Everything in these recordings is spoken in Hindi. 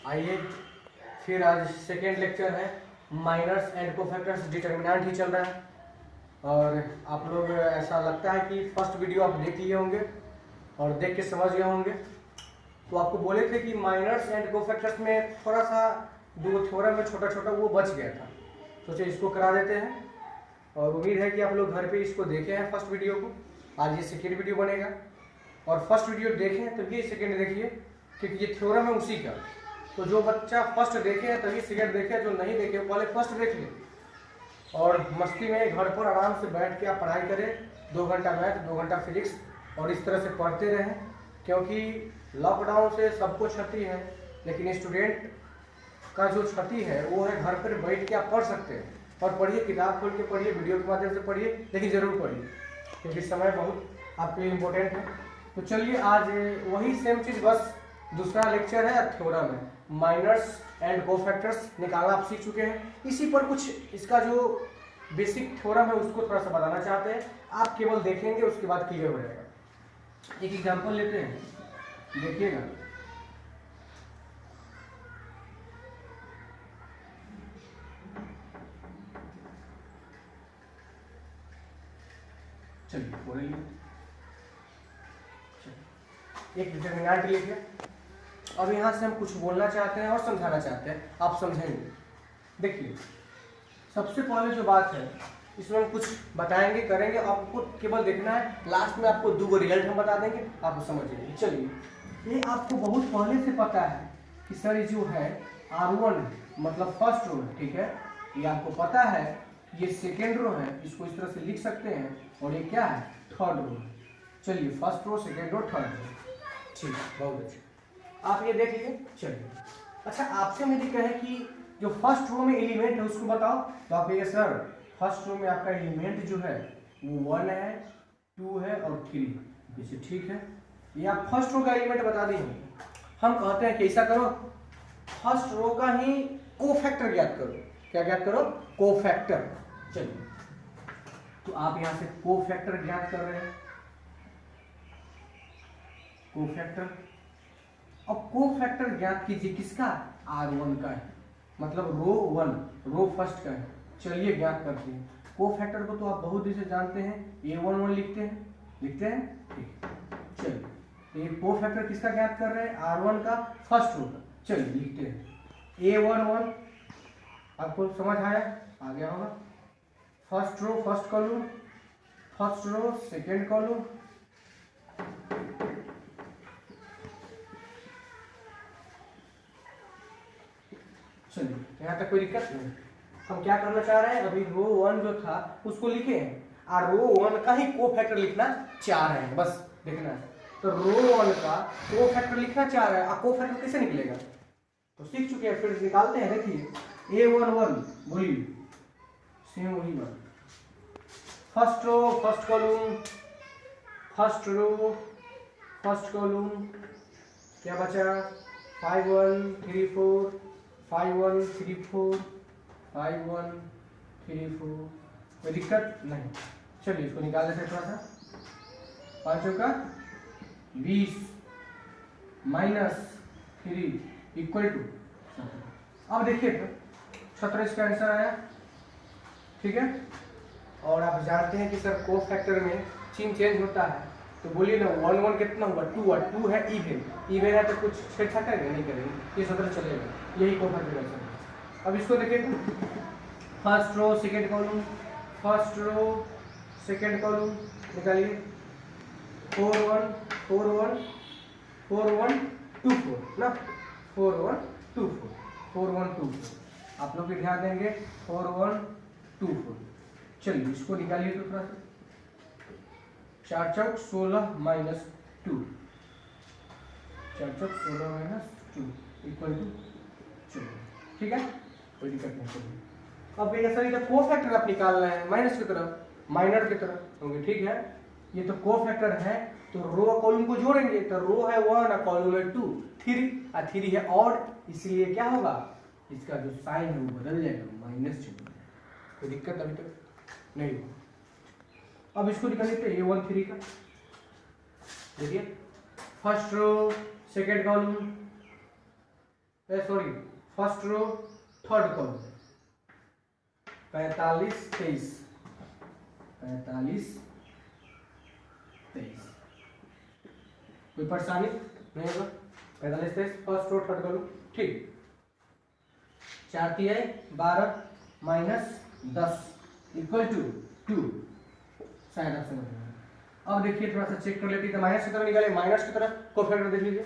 आइए फिर आज सेकेंड लेक्चर है, माइनर्स एंड कोफैक्टर्स, डिटर्मिनेंट ही चल रहा है। और आप लोग ऐसा लगता है कि फर्स्ट वीडियो आप देख लिए होंगे और देख के समझ गए होंगे। तो आपको बोले थे कि माइनर्स एंड कोफैक्टर्स में थोड़ा सा दो थ्योरम में छोटा छोटा वो बच गया था, सोचे इसको करा देते हैं। और उम्मीद है कि आप लोग घर पे इसको देखे हैं फर्स्ट वीडियो को। आज ये सेकेंड वीडियो बनेगा और फर्स्ट वीडियो देखें तो ये सेकेंड देखिए, क्योंकि ये थ्योरम है उसी का। तो जो बच्चा फर्स्ट देखे हैं तभी सेकेंड देखे, जो नहीं देखे वो पहले फर्स्ट देख ले और मस्ती में घर पर आराम से बैठ के आप पढ़ाई करें। 2 घंटा मैथ, 2 घंटा फिजिक्स और इस तरह से पढ़ते रहें, क्योंकि लॉकडाउन से सबको क्षति है, लेकिन स्टूडेंट का जो क्षति है वो है घर पर बैठ के आप पढ़ सकते हैं। और पढ़िए, किताब खोल के पढ़िए, वीडियो के माध्यम से पढ़िए, लेकिन ज़रूर पढ़िए क्योंकि समय बहुत आपके लिए इम्पोर्टेंट है। तो चलिए आज वही सेम चीज़, बस दूसरा लेक्चर है थ्योरम है। माइनर्स एंड कोफैक्टर्स निकालना आप सीख चुके हैं, इसी पर कुछ इसका जो बेसिक थ्योरम है उसको थोड़ा सा बताना चाहते हैं। आप केवल देखेंगे, उसके बाद क्लियर हो जाएगा। एक एग्जांपल लेते हैं, देखिएगा। चलिए बोलिए, एक डिटरमिनेंट लिखिए। अब यहाँ से हम कुछ बोलना चाहते हैं और समझाना चाहते हैं, आप समझेंगे। देखिए, सबसे पहले जो बात है इसमें हम कुछ बताएंगे, करेंगे, आपको केवल देखना है। लास्ट में आपको 2 रिजल्ट हम बता देंगे, आप समझ जाइए। चलिए, ये आपको बहुत पहले से पता है कि सर ये जो है R1 मतलब फर्स्ट रो है, ठीक है। ये आपको पता है, ये सेकेंड रो है, इसको इस तरह से लिख सकते हैं। और ये क्या है, थर्ड रो है। चलिए, first row, second row, third row, ठीक है, बहुत अच्छा। आप ये देख लीजिए। चलिए, अच्छा आपसे मुझे कहे कि जो फर्स्ट रो में एलिमेंट है उसको बताओ, तो आप कहिए सर फर्स्ट रो में आपका एलिमेंट जो है वो 1 है, 2 है और 3। जैसे ठीक है, ये आप फर्स्ट रो का एलिमेंट बता दिए। हम कहते हैं कि ऐसा करो, फर्स्ट रो का ही कोफैक्टर ज्ञात करो। क्या ज्ञात करो? कोफैक्टर। चलिए, तो आप यहां से कोफैक्टर ज्ञात कर रहे हैं, कोफैक्टर। अब कोफैक्टर ज्ञात कीजिए किसका? R1 का है, मतलब रो 1, रो फर्स्ट का है। चलिए ज्ञात करते हैं। कोफैक्टर को तो आप बहुत दिन से जानते हैं, A11 लिखते हैं, ठीक। चलिए, ये कोफैक्टर किसका ज्ञात कर रहे हैं? R1 का, फर्स्ट रो का। चलिए लिखते हैं A11। आपको समझ आया, आ गया होगा। First row first column, first row second column, चलिए यहाँ तक कोई दिक्कत नहीं। हम क्या करना चाह रहे हैं, अभी रो 1 जो था उसको लिखे हैं, और रो 1 का ही कोफैक्टर लिखना 4 है, बस देखना है। तो रो 1 का कोफैक्टर लिखना 4 है, और कोफैक्टर कैसे निकलेगा तो सीख चुके हैं, फिर निकालते हैं। देखिए A11 बोलिए, सेम वही बात। First row first column, first row first column, क्या बचा? 5 1 3 4, 5 1 3 4, 5 1 3 4। कोई दिक्कत नहीं। चलिए इसको निकाल लेते हैं थोड़ा सा। 5 का 20 माइनस 3 इक्वल टू। अब देखिए तो 17 इसका आंसर आया, ठीक है। और आप जानते हैं कि सर कोफैक्टर में चिन्ह चेंज होता है, तो बोलिए ना 1 1 कितना हुआ? 2 है, इवेन है, तो कुछ छेड़छाड़ करेंगे नहीं करेंगे, ये 17 चलेगा, यही कोफैक्टर है। अब इसको देखिए, first row second column, first row second column निकालिए। 4 1 4 1 4 1 2 4 ना, 4 1 2 4, 4 1 2 4। आप लोग भी ध्यान देंगे, 4 1 2 4। चलिए इसको निकालिए तो थोड़ा सा। 4 चौक 16 माइनस 2, 4 चौक 16 माइनस 2 इक्वल टू 14, ठीक है, कोई दिक्कत नहीं। चलिए, अब ये सर इधर कोफैक्टर आप निकाल रहे हैं माइनस की तरफ, माइनर की तरफ होंगे, ठीक है। ये तो कोफैक्टर है, तो रो कॉलम को जोड़ेंगे, तो रो है 1 और कॉलम है 2, 3 और 3 है ऑड, इसलिए क्या होगा, इसका जो साइन है वो बदल जाएगा, माइनस चिन्ह। कोई दिक्कत अभी तक नहीं हुआ। अब इसको निकाल लेते हैं A1 3 का। देखिए, first row second column, sorry first row third column 45 23 45 23। कोई परेशानी नहीं होगा। 45 23 फर्स्ट रो थर्ड कॉलम ठीक। 4 तिहाई 12 माइनस 10 इक्वल टू 2। शायद आप समझ रहे हैं। अब देखिए थोड़ा सा चेक कर लेते हैं। माइनस की तरफ निकाले, माइनस की तरफ कोफैक्टर देख लीजिए।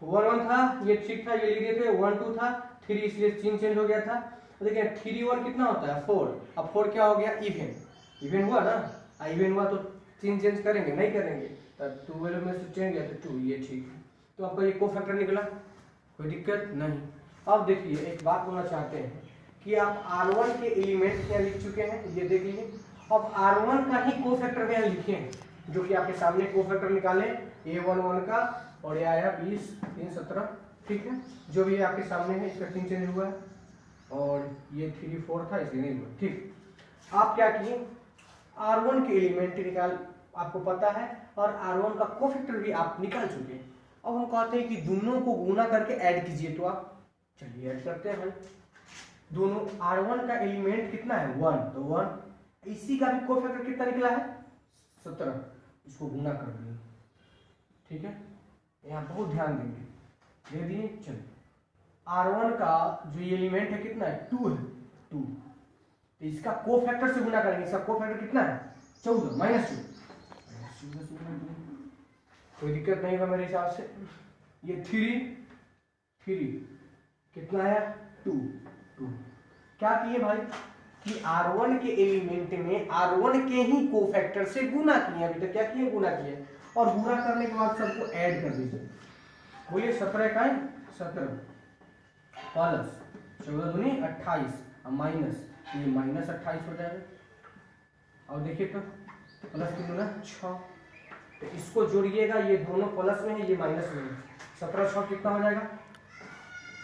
1 1 था, ये ठीक था, ये लिख दिए थे। 1 2 था, 3 इसलिए चिन्ह चेंज हो गया था। तो देखिए 3 1 कितना होता है 4। अब 4 क्या हो गया इवन, इवन हुआ ना। इवन हुआ तो चिन्ह चेंज करेंगे नहीं करेंगे, तब 12 में से चेंज गया तो 2, ये ठीक है। तो आपका ये कोफैक्टर निकला, कोई दिक्कत नहीं। अब देखिए एक बात बोलना चाहते हैं कि आप R1 के एलिमेंट क्या लिख चुके हैं, ये देख लीजिए। अब R1 का ही कोफैक्टर यहाँ लिखे हैं, जो कि आपके सामने कोफैक्टर निकाले A11 का, और ये आया 20 3 17 ठीक है। जो भी आपके सामने है इसका चिन्ह चेंज हुआ है, और ये 3 4 था इसलिए नहीं हुआ ठीक। आप क्या किए, R1 के एलिमेंट निकाल आपको पता है, और R1 का कोफैक्टर भी आप निकाल चुके हैं। अब हम कहते हैं कि दोनों को गुना करके ऐड कीजिए, तो आप चलिए ऐड करते हैं। दोनों R1 का एलिमेंट कितना है 1, तो 1, इसी का भी कोफैक्टर कितना निकला है 17, इसको गुना कर दिए ठीक है। यहाँ बहुत ध्यान देंगे, दे दिए। चलिए R1 का जो एलिमेंट है कितना है 2 है, 2, तो इसका कोफैक्टर से गुना करेंगे। इसका कोफैक्टर कितना है 14 माइनस 2। कोई दिक्कत नहीं होगा मेरे हिसाब से। ये 3 कितना है 2 2। क्या किए भाई कि R1 के एलिमेंट में R1 के ही कोफैक्टर से गुना किए। अभी तक क्या किए, गुना किए, और गुना करने के बाद सबको ऐड कर दीजिए। बोलिए 17 का 17 प्लस 14 दूनी 28 और माइनस, ये माइनस 28 हो जाएगा। और देखिए तो प्लस 3 दूना 6, तो इसको जोड़िएगा, ये दोनों प्लस में है, ये माइनस में है। 17 6 कितना हो जाएगा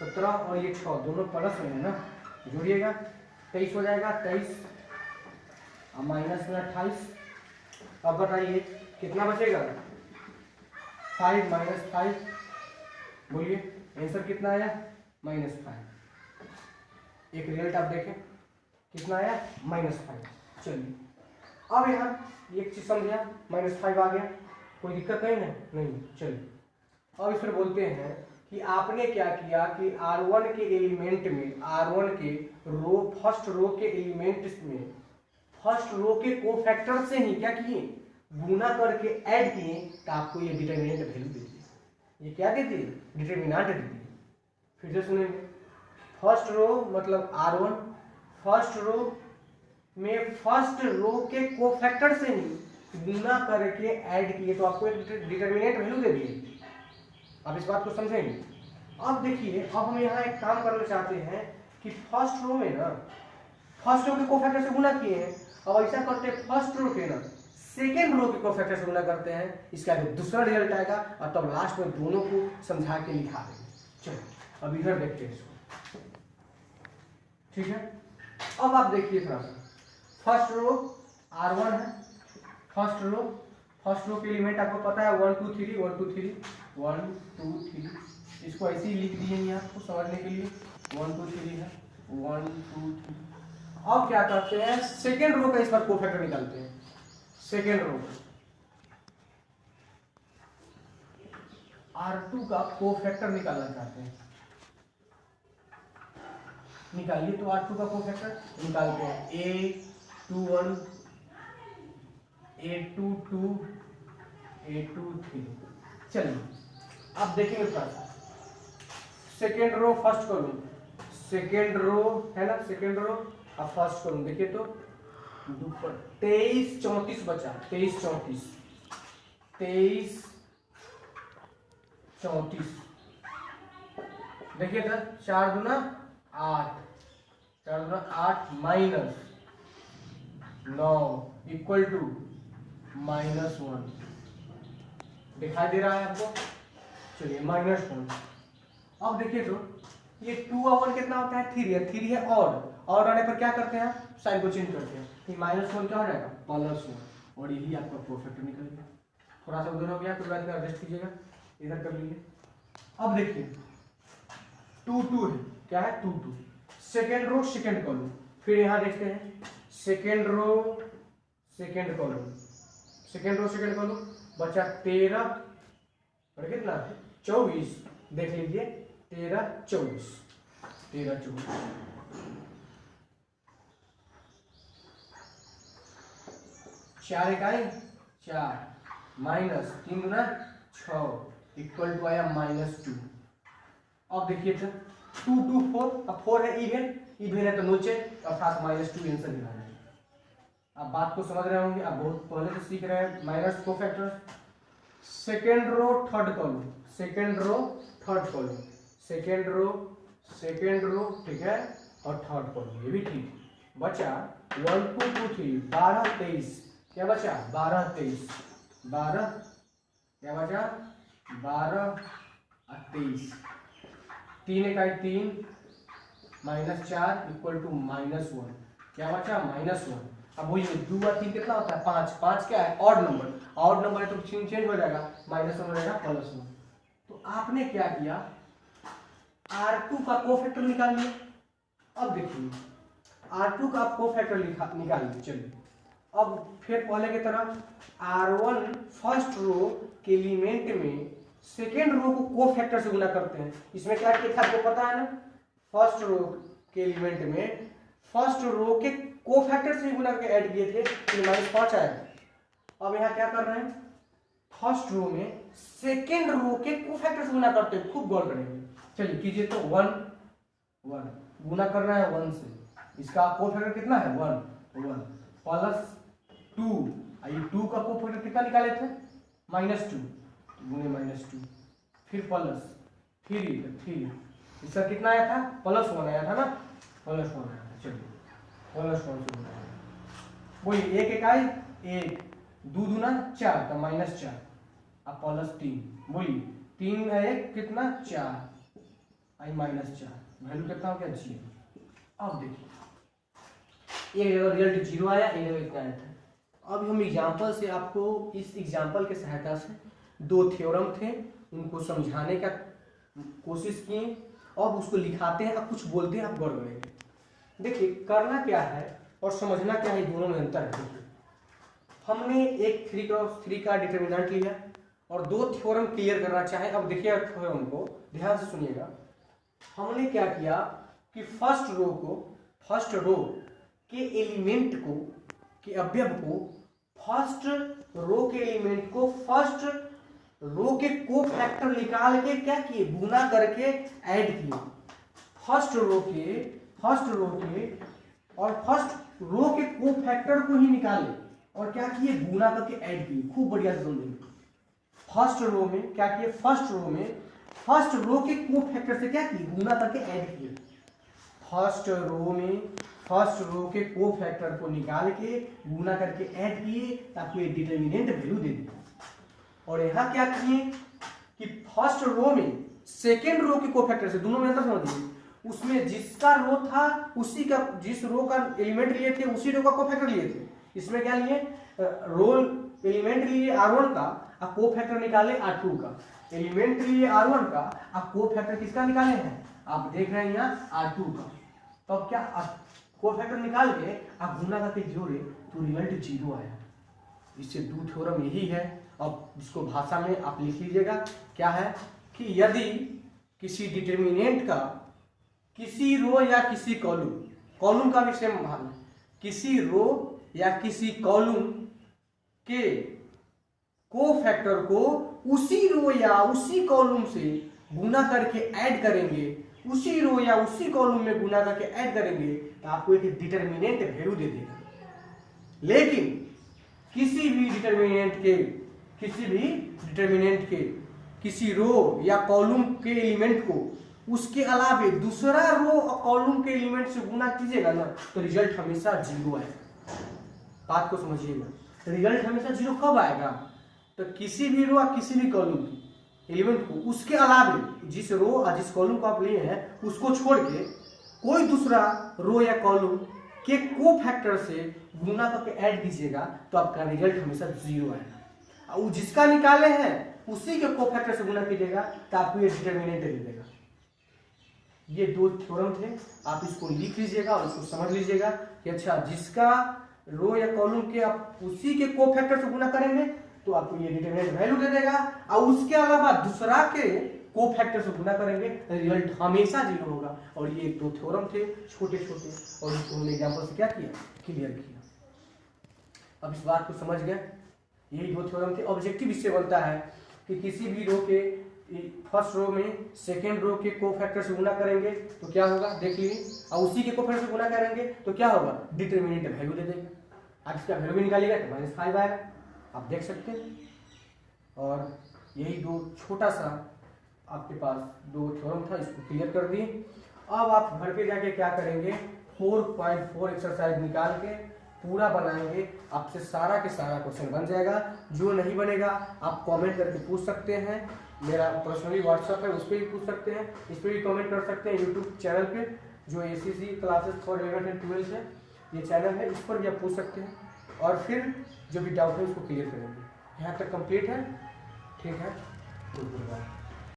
17, और ये 6 दोनों प्लस में है ना, जोड़िएगा 23 हो जाएगा। 23 और माइनस में 28। अब बताइए कितना बचेगा 5 माइनस 5। बोलिए आंसर कितना आया -5। एक रिजल्ट आप देखें कितना आया -5। चलिए अब यहाँ एक चीज समझिए, -5 आ गया, कोई दिक्कत नहीं है नहीं। चलिए अब इस पर बोलते हैं कि आपने क्या किया कि R1 के एलिमेंट में, R1 के रो फर्स्ट रो के एलिमेंट में फर्स्ट रो के कोफैक्टर से ही क्या किए, गुना करके ऐड किए, तो आपको ये डिटरमिनेंट वैल्यू दे दी। ये क्या दे दी, डिटरमिनेंट दे दी। फिर से सुनेंगे, फर्स्ट रो मतलब R1, फर्स्ट रो में फर्स्ट रो के कोफैक्टर से ही गुना करके ऐड किए, तो आपको एक डिटरमिनेंट वैल्यू दे दिए। आप इस बात को समझेंगे। अब देखिए, अब हम यहाँ एक काम करना चाहते हैं कि फर्स्ट रो में ना फर्स्ट रो के कोफैक्टर से गुना किए हैं, अब ऐसा करते हैं फर्स्ट रो के ना सेकेंड रो के कोफैक्टर से गुना करते हैं, इसका आगे दूसरा रिजल्ट आएगा, और तब लास्ट में दोनों को समझा के लिखा देंगे। चलो अब इधर देखते हैं इसको, ठीक है। अब आप देखिए थोड़ा सा, फर्स्ट रो R1 है, फर्स्ट रो के एलिमेंट आपको पता है 1 2 3 1 2 3 1 2 3, इसको ऐसे ही लिख दिए हैं आपको समझने के लिए। 1 2 3 है 1 2 3। अब क्या करते हैं, सेकेंड रो का इस बार कोफैक्टर निकालते हैं। सेकेंड रो R2 का कोफैक्टर निकालना चाहते हैं, निकालिए। तो R2 का कोफैक्टर निकालते हैं, A21 A22 A23। चलिए अब देखेंगे थोड़ा सा, second row first column, second row है ना, सेकेंड रो अब फर्स्ट कॉलम देखिए तो 23 34 बचा, 23 34 23 34। देखिए सर 4 दूना 8, 4 दूना 8 माइनस 9 इक्वल टू -1। दिखाई दे रहा है आपको, चलिए -1। अब देखिए तो ये 2 और 1 कितना होता है 3 है, 3 है और आने पर क्या करते हैं, साइन को चेंज करते हैं, तो -1 क्या हो जाएगा +1, और यही आपका कोफैक्टर निकल गया। थोड़ा सा उधर हो गया, फिर बाद में एडजस्ट कीजिएगा, इधर कर लीजिए। अब देखिए 2 2 है, क्या है 2 2। सेकेंड रो सेकेंड कॉलम, फिर यहाँ देखते हैं second row second column, second row second column बचा 13 और कितना 24, देख लीजिए 13 24 13 24, चार इकाई 4 माइनस 3 गुना 6 इक्वल टू आया -2। अब देखिए तो 2 2 4, अब 4 है इवेन, इवेन है तो नीचे अर्थात -2 आंसर निकालना है। अब बात को समझ रहे होंगे, अब बहुत पहले से सीख रहे हैं माइनस को factor. Second row third column, second row third column, second row ठीक है, और थर्ड कॉलम ये भी ठीक। बचा 1 2 2 3 12 23, क्या बचा 12 23, 12 क्या बचा 12 और 23, 3 इकाई 3 -4 इक्वल टू -1, क्या बचा -1। अब वही 2 और 3 कितना होता है 5, 5 क्या है ऑड नंबर, ऑड नंबर है तो चेंज हो जाएगा, -1 हो जाएगा +1। तो आपने क्या किया R2 का कोफैक्टर निकाल लिया। अब देखिए R2 का कोफैक्टर निकाल लिया। चलिए अब फिर पहले की तरह R1 फर्स्ट रो के एलिमेंट में सेकेंड रो को कोफैक्टर से गुना करते हैं। इसमें क्या किया था आपको पता है ना, फर्स्ट रो के एलिमेंट में फर्स्ट रो के कोफैक्टर से गुना करके ऐड किए थे, फिर -5 आएगा। अब यहाँ क्या कर रहे हैं, फर्स्ट रो में सेकेंड रो के कोफैक्टर से गुना करते हैं, खूब गौर करेंगे। चलिए कीजिए तो 1 1 गुना करना है 1 से, इसका कोफैक्टर कितना है 1 1 प्लस 2, ये 2 का कोफैक्टर कितना निकाले थे -2 गुने -2, फिर प्लस 3 इसका कितना आया था +1 आया था ना, +1 आया था। चलिए +1 से गुना वही 1 इकाई 1 2 दूना 4 का -4 अब +3 वही 3 है 1 कितना 4 आई -4 वैल्यू कितना हो गया 0। अब देखिए एक जगह रिजल्ट 0 आया, एक जगह इतना आया था। अब हम एग्जांपल से आपको इस एग्जांपल के सहायता से 2 थ्योरम थे उनको समझाने का कोशिश किए, अब उसको लिखाते हैं, अब कुछ बोलते हैं, आप गौर करेंगे। देखिए करना क्या है और समझना क्या है, दोनों में अंतर है। देखिए हमने एक 3x3 का डिटर्मिनेंट लिया और 2 थ्योरम क्लियर करना चाहे। अब देखिए थ्योरम को ध्यान से सुनिएगा। हमने क्या किया कि फर्स्ट रो के एलिमेंट को के अवयव को फर्स्ट रो के एलिमेंट को फर्स्ट रो के कोफैक्टर निकाल के क्या किए गुना करके ऐड किए। फर्स्ट रो के और फर्स्ट रो के कोफैक्टर को ही निकाले और क्या किए गुना करके ऐड किए। खूब बढ़िया से समझेंगे। फर्स्ट रो में क्या किए, फर्स्ट रो के कोफैक्टर से क्या किए गुना करके ऐड किए। फर्स्ट रो के कोफैक्टर को निकाल के गुना करके ऐड किए ताकि डिटर्मिनेंट वैल्यू दे दे। और यहाँ क्या किए कि फर्स्ट रो में सेकेंड रो के कोफैक्टर से, दोनों में अंतर समझिए, उसमें जिसका रो था उसी का, जिस रो का एलिमेंट लिए थे उसी रो का कोफैक्टर लिए थे। इसमें क्या लिए, रो एलिमेंट लिए R1 का और कोफैक्टर निकाले R2 का। एलिमेंट लिए R1 का और कोफैक्टर किसका निकाले हैं, आप देख रहे हैं यहाँ R2 का। तो अब क्या कोफैक्टर निकाल के आप गुना करके जोड़े तो रिजल्ट 0 आया। इससे 2 थ्योरम यही है। अब इसको भाषा में आप लिख लीजिएगा, क्या है कि यदि किसी डिटर्मिनेंट का किसी रो या किसी कॉलम का भी सेम मान, किसी रो या किसी कॉलम के कोफैक्टर को उसी रो या उसी कॉलम से गुना करके ऐड करेंगे, उसी रो या उसी कॉलम में गुना करके ऐड करेंगे तो आपको एक डिटर्मिनेंट वैल्यू दे देगा। लेकिन किसी भी डिटर्मिनेंट के किसी रो या कॉलम के एलिमेंट को उसके अलावे दूसरा रो और कॉलम के एलिमेंट से गुना कीजिएगा ना तो रिजल्ट हमेशा 0 आएगा। बात को समझिएगा, रिजल्ट हमेशा 0 कब आएगा, तो किसी भी रो या किसी भी कॉलम की एलिमेंट को उसके अलावे जिस रो और जिस कॉलम को आप लिए हैं उसको छोड़ के कोई दूसरा रो या कॉलम के कोफैक्टर से गुना करके ऐड कीजिएगा तो आपका रिजल्ट हमेशा 0 आएगा। और जिसका निकाले हैं उसी के कोफैक्टर से गुना कीजिएगा तो आपको ये डिटर्मिनेंट दे देगा। ये दो थ्योरम थे, आप इसको लिख लीजिएगा और इसको समझ लीजिएगा कि अच्छा जिसका रो या कॉलम के आप उसी के कोफैक्टर से गुना करेंगे तो आपको ये डिटरमिनेंट वैल्यू दे देगा, और उसके अलावा दूसरा के कोफैक्टर से गुना करेंगे रिजल्ट हमेशा 0 होगा। और ये दो थ्योरम थे छोटे छोटे, और इसको हमने एग्जाम्पल से क्या किया, क्लियर किया। अब इस बात को समझ गए, यही दो थ्योरम थे। ऑब्जेक्टिव इससे बनता है कि किसी भी रो के फर्स्ट रो में सेकेंड रो के कोफैक्टर से गुना करेंगे तो क्या होगा देख लीजिए, और उसी के कोफैक्टर से गुना करेंगे तो क्या होगा, डिटरमिनेंट वैल्यू दे देगा। अब इसका वैल्यू भी निकालिएगा तो -5 आएगा, आप देख सकते हैं। और यही दो छोटा सा आपके पास दो थ्योरम था, इसको क्लियर कर दिए। अब आप घर पे जाके क्या करेंगे, 4.4 एक्सरसाइज निकाल के पूरा बनाएंगे, आपसे सारा के सारा क्वेश्चन बन जाएगा। जो नहीं बनेगा आप कमेंट करके पूछ सकते हैं, मेरा पर्सनली व्हाट्सएप है उस पर भी पूछ सकते हैं, इस पर भी कमेंट कर सकते हैं। यूट्यूब चैनल पे जो ACC classes for 11th and 12th है ये चैनल है, इस पर भी आप पूछ सकते हैं, और फिर जो भी डाउट है उसको क्लियर करेंगे। यहाँ तक कंप्लीट है, ठीक है, गुड बाय।